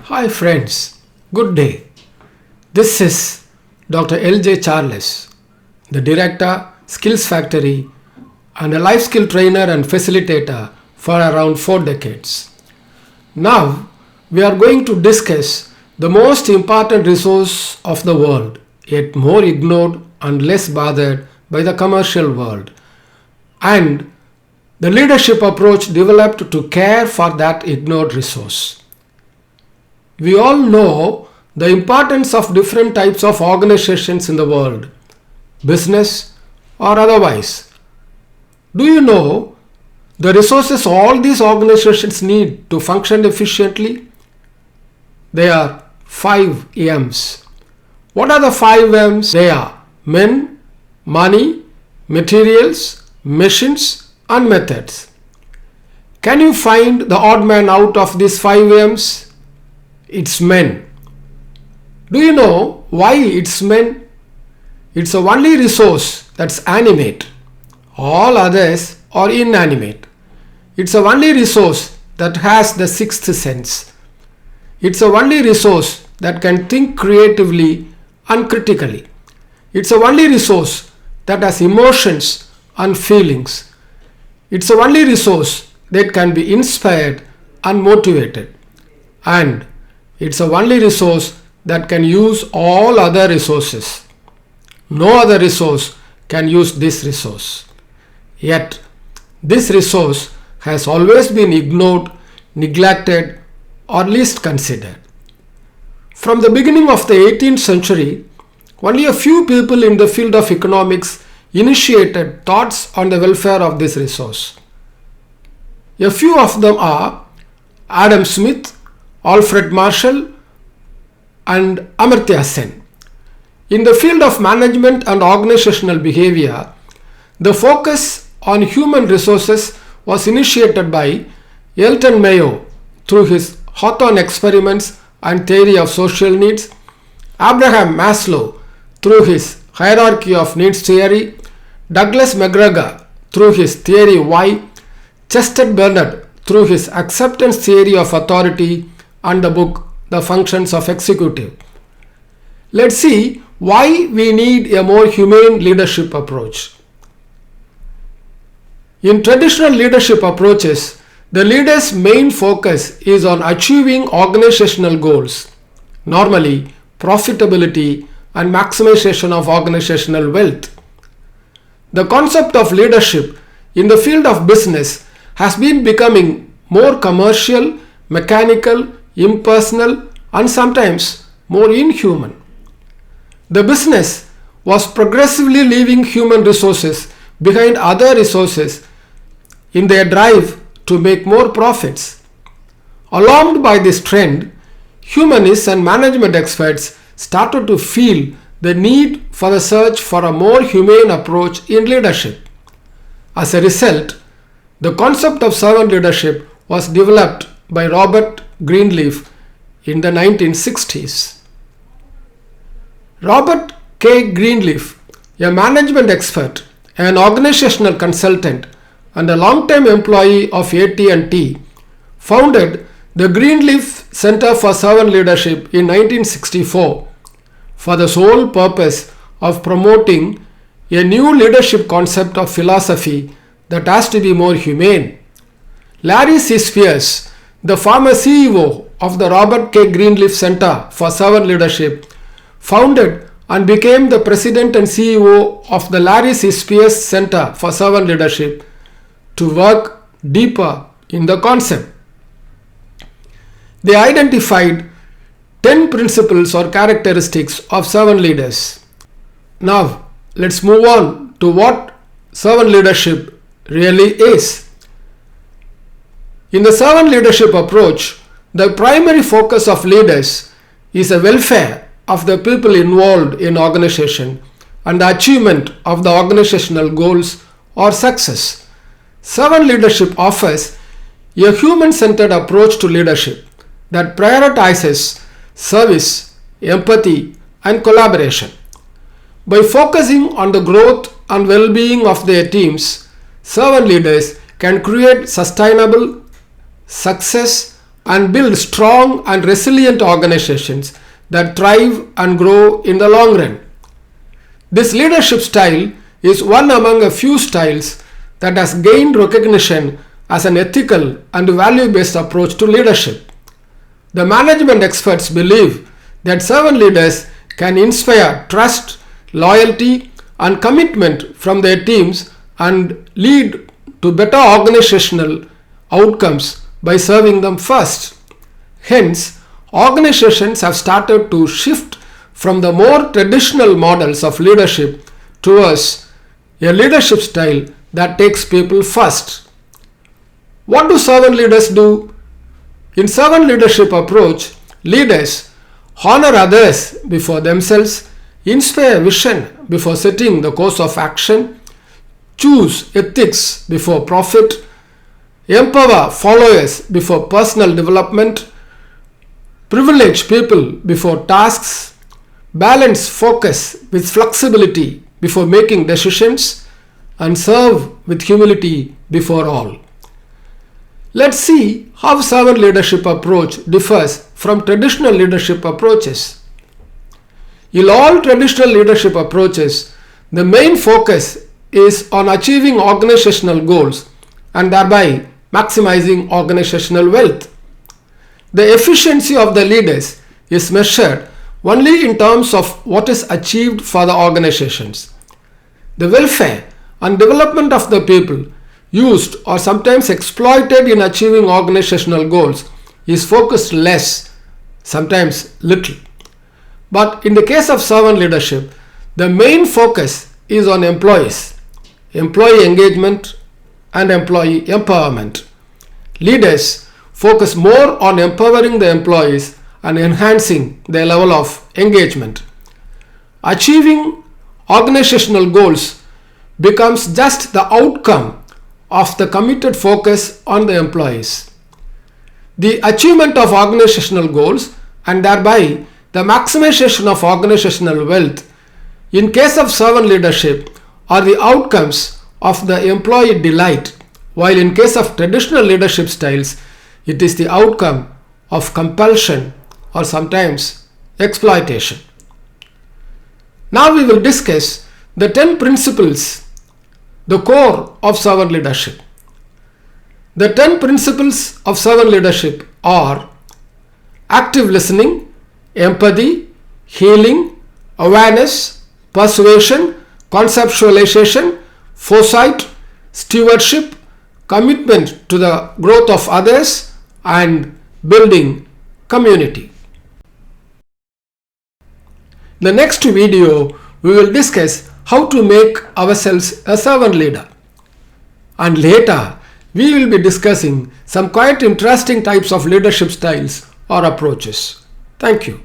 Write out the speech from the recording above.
Hi friends, good day. This is Dr. L.J. Charles, the Director, Skills Factory and a life skill trainer and facilitator for around 4 decades. Now, we are going to discuss the most important resource of the world, yet more ignored and less bothered by the commercial world, and the leadership approach developed to care for that ignored resource. We all know the importance of different types of organizations in the world, business or otherwise. Do you know the resources all these organizations need to function efficiently? They are 5 M's. What are the 5 M's? They are men, money, materials, machines and methods. Can you find the odd man out of these 5 M's? It's men. Do you know why it's men? It's the only resource that's animate. All others are inanimate. It's the only resource that has the sixth sense. It's the only resource that can think creatively and critically. It's the only resource that has emotions and feelings. It's the only resource that can be inspired and motivated. And it's the only resource that can use all other resources. No other resource can use this resource. Yet, this resource has always been ignored, neglected, or least considered. From the beginning of the 18th century, only a few people in the field of economics initiated thoughts on the welfare of this resource. A few of them are Adam Smith, Alfred Marshall and Amartya Sen. In the field of management and organizational behavior, the focus on human resources was initiated by Elton Mayo through his Hawthorne experiments and theory of social needs, Abraham Maslow through his hierarchy of needs theory, Douglas McGregor through his theory why, Chester Bernard through his acceptance theory of authority, and the book The Functions of Executive. Let's see why we need a more humane leadership approach. In traditional leadership approaches, the leader's main focus is on achieving organizational goals, normally profitability and maximization of organizational wealth. The concept of leadership in the field of business has been becoming more commercial, mechanical, impersonal and sometimes more inhuman. The business was progressively leaving human resources behind other resources in their drive to make more profits. Alarmed by this trend, humanists and management experts started to feel the need for the search for a more humane approach in leadership. As a result, the concept of servant leadership was developed by Robert Greenleaf in the 1960s. Robert K. Greenleaf, a management expert, an organizational consultant, and a long-time employee of AT&T, founded the Greenleaf Center for Servant Leadership in 1964 for the sole purpose of promoting a new leadership concept of philosophy that has to be more humane. Larry C. Spears, the former CEO of the Robert K. Greenleaf Center for Servant Leadership, founded and became the president and CEO of the Larry C. Spears Center for Servant Leadership to work deeper in the concept. They identified 10 principles or characteristics of servant leaders. Now, let's move on to what servant leadership really is. In the servant leadership approach, the primary focus of leaders is the welfare of the people involved in organization and the achievement of the organizational goals or success. Servant leadership offers a human-centered approach to leadership that prioritizes service, empathy, and collaboration. By focusing on the growth and well-being of their teams, servant leaders can create sustainable, success and build strong and resilient organizations that thrive and grow in the long run. This leadership style is one among a few styles that has gained recognition as an ethical and value-based approach to leadership. The management experts believe that servant leaders can inspire trust, loyalty, and commitment from their teams and lead to better organizational outcomes by serving them first. Hence, organizations have started to shift from the more traditional models of leadership towards a leadership style that takes people first. What do servant leaders do? In servant leadership approach, leaders honor others before themselves, inspire vision before setting the course of action, choose ethics before profit, empower followers before personal development, privilege people before tasks, balance focus with flexibility before making decisions, and serve with humility before all. Let's see how servant leadership approach differs from traditional leadership approaches. In all traditional leadership approaches, the main focus is on achieving organizational goals and thereby maximizing organizational wealth. The efficiency of the leaders is measured only in terms of what is achieved for the organizations. The welfare and development of the people used or sometimes exploited in achieving organizational goals is focused less, sometimes little. But in the case of servant leadership, the main focus is on employees, employee engagement, and employee empowerment. Leaders focus more on empowering the employees and enhancing their level of engagement. Achieving organizational goals becomes just the outcome of the committed focus on the employees. The achievement of organizational goals and thereby the maximization of organizational wealth in case of servant leadership are the outcomes of the employee delight, while in case of traditional leadership styles, it is the outcome of compulsion or sometimes exploitation. Now we will discuss the 10 principles, the core of servant leadership. The 10 principles of servant leadership are active listening, empathy, healing, awareness, persuasion, conceptualization, foresight, stewardship, commitment to the growth of others, and building community. In the next video, we will discuss how to make ourselves a servant leader. And later, we will be discussing some quite interesting types of leadership styles or approaches. Thank you.